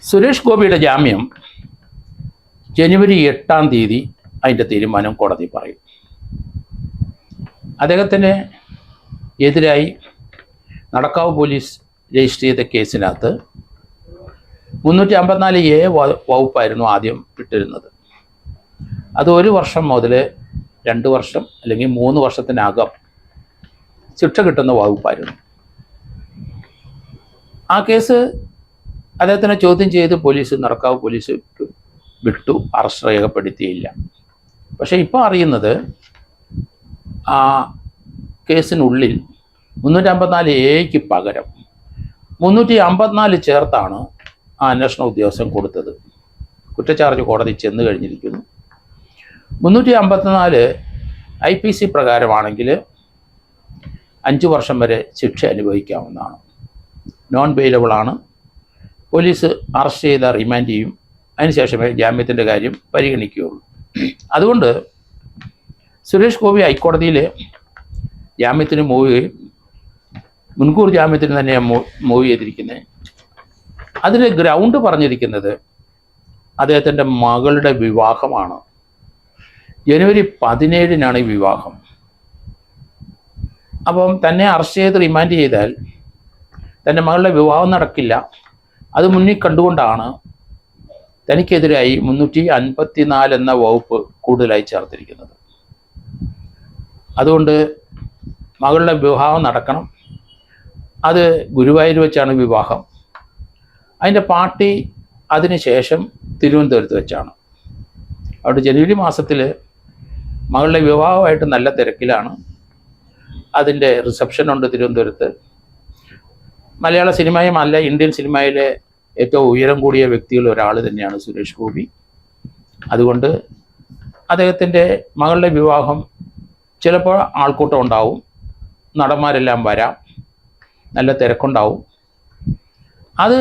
സുരേഷ് ഗോപിയുടെ ജാമ്യം ജനുവരി 8-ാം തീയതി അതിൻ്റെ തീരുമാനം കോടതി പറയും. അദ്ദേഹത്തിന് എതിരായി നടക്കാവ് പോലീസ് രജിസ്റ്റർ ചെയ്ത കേസിനകത്ത് 354A വകുപ്പായിരുന്നു ആദ്യം ഇട്ടിരുന്നത്. അത് 1 വർഷം മുതൽ 2 വർഷം അല്ലെങ്കിൽ 3 വർഷത്തിനകം ശിക്ഷ കിട്ടുന്ന വകുപ്പായിരുന്നു. ആ കേസ് അദ്ദേഹത്തിനെ ചോദ്യം ചെയ്ത് നടക്കാവ് പോലീസ് വിട്ടു, അറസ്റ്റ് രേഖപ്പെടുത്തിയില്ല. പക്ഷേ ഇപ്പോൾ അറിയുന്നത് ആ കേസിനുള്ളിൽ 354A പകരം 354 ചേർത്താണ് ആ അന്വേഷണ ഉദ്യോഗസ്ഥൻ കൊടുത്തത്. കുറ്റച്ചാർജ് കോടതി ചെന്ന് കഴിഞ്ഞിരിക്കുന്നു. 354 IPC പ്രകാരമാണെങ്കിൽ 5 വർഷം വരെ ശിക്ഷ അനുഭവിക്കാവുന്നതാണ്. നോൺ ബെയിലബിളാണ്. പോലീസ് അറസ്റ്റ് ചെയ്ത റിമാൻഡ് ചെയ്യും. അതിനുശേഷമേ ജാമ്യത്തിൻ്റെ കാര്യം പരിഗണിക്കുകയുള്ളൂ. അതുകൊണ്ട് സുരേഷ് ഗോപി ഹൈക്കോടതിയിൽ ജാമ്യത്തിന് മുൻകൂർ ജാമ്യത്തിന് തന്നെ മൂവ് ചെയ്തിരിക്കുന്നത്. അതിന് ഗ്രൗണ്ട് പറഞ്ഞിരിക്കുന്നത് അദ്ദേഹത്തിൻ്റെ മകളുടെ വിവാഹമാണ്. ജനുവരി 17-നാണ് ഈ വിവാഹം. അപ്പം തന്നെ അറസ്റ്റ് ചെയ്ത് റിമാൻഡ് ചെയ്താൽ തൻ്റെ മകളുടെ വിവാഹം നടക്കില്ല. അത് മുന്നിൽ കണ്ടുകൊണ്ടാണ് തനിക്കെതിരായി 354 എന്ന വകുപ്പ് കൂടുതലായി ചേർത്തിരിക്കുന്നത്. അതുകൊണ്ട് മകളുടെ വിവാഹം നടക്കണം. അത് ഗുരുവായൂർ വെച്ചാണ് വിവാഹം. അതിൻ്റെ പാർട്ടി അതിനുശേഷം തിരുവനന്തപുരത്ത് വെച്ചാണ്. അവിടെ ജനുവരി മാസത്തിൽ മകളുടെ വിവാഹമായിട്ട് നല്ല തിരക്കിലാണ്. അതിൻ്റെ റിസപ്ഷനുണ്ട് തിരുവനന്തപുരത്ത്. മലയാള സിനിമയും അല്ല, ഇന്ത്യൻ സിനിമയിലെ ഏറ്റവും ഉയരം കൂടിയ വ്യക്തികളിൽ ഒരാൾ തന്നെയാണ് സുരേഷ് ഗോപി. അതുകൊണ്ട് അദ്ദേഹത്തിൻ്റെ മകളുടെ വിവാഹം ചിലപ്പോൾ ആൾക്കൂട്ടം ഉണ്ടാവും, നടന്മാരെല്ലാം വരാം, നല്ല തിരക്കുണ്ടാവും. അത്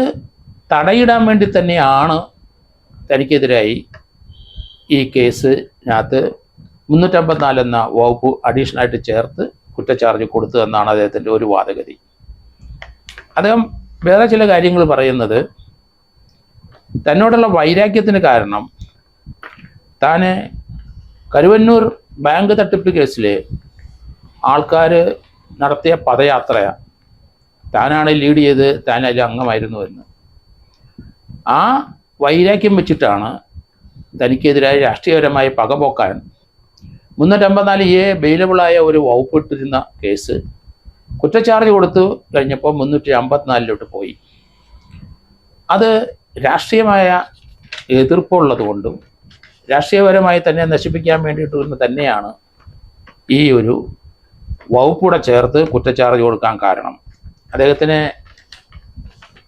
തടയിടാൻ വേണ്ടി തന്നെയാണ് തനിക്കെതിരായി ഈ കേസിനകത്ത് 354 എന്ന വകുപ്പ് അഡീഷണലായിട്ട് ചേർത്ത് കുറ്റച്ചാർജ് കൊടുത്തതെന്നാണ് അദ്ദേഹത്തിൻ്റെ ഒരു വാദഗതി. അദ്ദേഹം വേറെ ചില കാര്യങ്ങൾ പറയുന്നത് തന്നോടുള്ള വൈരാഗ്യത്തിന് കാരണം താൻ കരുവന്നൂർ ബാങ്ക് തട്ടിപ്പ് കേസിൽ ആൾക്കാർ നടത്തിയ പദയാത്രയാണ്, താനാണ് ലീഡ് ചെയ്ത്, താൻ അതിൽ അംഗമായിരുന്നു എന്ന്. ആ വൈരാഗ്യം വെച്ചിട്ടാണ് തനിക്കെതിരായ രാഷ്ട്രീയപരമായ പകപോക്കാൻ 354A ബെയിലബിളായ ഒരു വകുപ്പിട്ടിരുന്ന കേസ് കുറ്റച്ചാർജ് കൊടുത്തു കഴിഞ്ഞപ്പോൾ 354 പോയി. അത് രാഷ്ട്രീയമായ എതിർപ്പുള്ളത് കൊണ്ടും രാഷ്ട്രീയപരമായി തന്നെ നശിപ്പിക്കാൻ വേണ്ടിയിട്ട് തന്നെയാണ് ഈ ഒരു വകുപ്പൂടെ ചേർത്ത് കുറ്റച്ചാർജ് കൊടുക്കാൻ കാരണം. അദ്ദേഹത്തിന്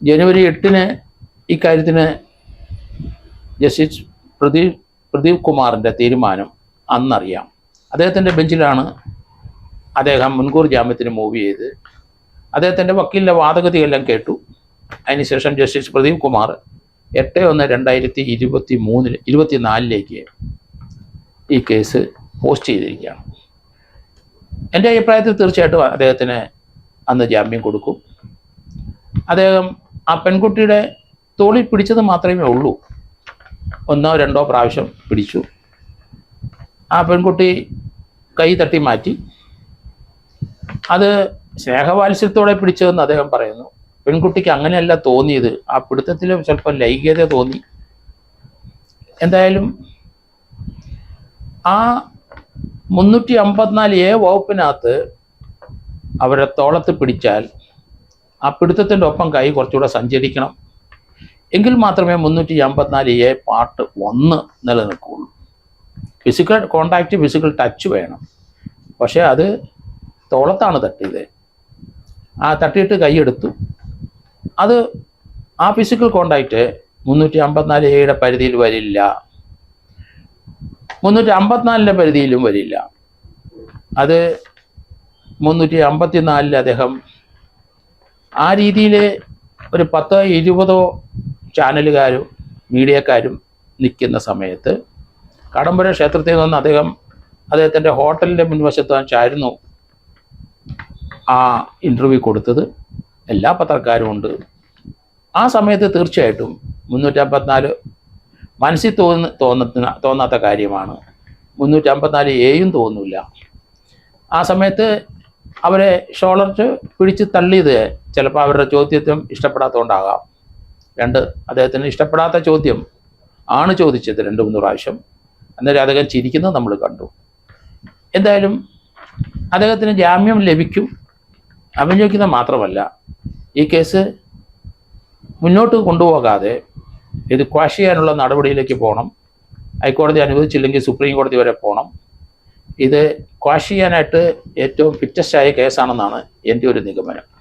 ജനുവരി 8-ന് ഇക്കാര്യത്തിന് ജസ്റ്റിസ് പ്രദീപ് കുമാറിൻ്റെ തീരുമാനം അന്നറിയാം. അദ്ദേഹത്തിൻ്റെ ബെഞ്ചിലാണ് അദ്ദേഹം മുൻകൂർ ജാമ്യത്തിന് മൂവ് ചെയ്ത് അദ്ദേഹത്തിൻ്റെ വക്കീലിൻ്റെ വാദഗതിയെല്ലാം കേട്ടു. അതിനുശേഷം ജസ്റ്റിസ് പ്രദീപ് കുമാർ 8/1/2024 ഈ കേസ് പോസ്റ്റ് ചെയ്തിരിക്കുകയാണ്. എൻ്റെ അഭിപ്രായത്തിൽ തീർച്ചയായിട്ടും അദ്ദേഹത്തിന് അന്ന് ജാമ്യം കൊടുക്കും. അദ്ദേഹം ആ പെൺകുട്ടിയുടെ തോളിൽ പിടിച്ചത് മാത്രമേ ഉള്ളൂ. 1-2 പ്രാവശ്യം പിടിച്ചു. ആ പെൺകുട്ടി കൈ തട്ടി മാറ്റി. അത് സ്നേഹവാത്സല്യത്തോടെ പിടിച്ചതെന്ന് അദ്ദേഹം പറയുന്നു. പെൺകുട്ടിക്ക് അങ്ങനെയല്ല തോന്നിയത്, ആ പിടുത്തത്തിൽ ചിലപ്പോൾ ലൈംഗികത തോന്നി. എന്തായാലും ആ 354A വകുപ്പിനകത്ത് അവരെ തോളത്ത് പിടിച്ചാൽ ആ പിടുത്തത്തിൻ്റെ ഒപ്പം കൈ കുറച്ചുകൂടെ സഞ്ചരിക്കണം. എങ്കിൽ മാത്രമേ 354A പാർട്ട് 1 നിലനിൽക്കുകയുള്ളൂ. ഫിസിക്കൽ കോണ്ടാക്റ്റ്, ഫിസിക്കൽ ടച്ച് വേണം. പക്ഷേ അത് തോളത്താണ് തട്ടിയത്. ആ തട്ടിയിട്ട് കൈയെടുത്തു. അത് ആ ഫിസിക്കൽ കോണ്ടാക്റ്റ് 354A പരിധിയിൽ വരില്ല, 354 പരിധിയിലും വരില്ല. അത് 354 അദ്ദേഹം ആ രീതിയിൽ ഒരു 10-20 ചാനലുകാരും മീഡിയക്കാരും നിൽക്കുന്ന സമയത്ത് കടമ്പുര ക്ഷേത്രത്തിൽ നിന്ന് അദ്ദേഹത്തിൻ്റെ ഹോട്ടലിൻ്റെ മുൻവശത്ത് വെച്ചായിരുന്നു ആ ഇൻ്റർവ്യൂ കൊടുത്തത്. എല്ലാ പത്രക്കാരും ഉണ്ട്. ആ സമയത്ത് തീർച്ചയായിട്ടും 354 മനസ്സിൽ തോന്നാത്ത കാര്യമാണ്. 354 തോന്നില്ല. ആ സമയത്ത് അവരെ ഷോളർ പിടിച്ച് തള്ളിയത് ചിലപ്പോൾ അവരുടെ ചോദ്യത്വം ഇഷ്ടപ്പെടാത്തതുകൊണ്ടാകാം. അദ്ദേഹത്തിന് ഇഷ്ടപ്പെടാത്ത ചോദ്യം ആണ് ചോദിച്ചത് 2-3 പ്രാവശ്യം. അന്നേരം അദ്ദേഹം ചിരിക്കുന്നത് നമ്മൾ കണ്ടു. എന്തായാലും അദ്ദേഹത്തിന് ജാമ്യം ലഭിക്കും. അഭിനയിക്കുന്നത് മാത്രമല്ല, ഈ കേസ് മുന്നോട്ട് കൊണ്ടുപോകാതെ ഇത് ക്വാഷ് ചെയ്യാനുള്ള നടപടിയിലേക്ക് പോകണം. ഹൈക്കോടതി അനുവദിച്ചില്ലെങ്കിൽ സുപ്രീം കോടതി വരെ പോകണം. ഇത് ക്വാഷ് ചെയ്യാനായിട്ട് ഏറ്റവും ഫിറ്റസ്റ്റായ കേസാണെന്നാണ് എൻ്റെ ഒരു നിഗമനം.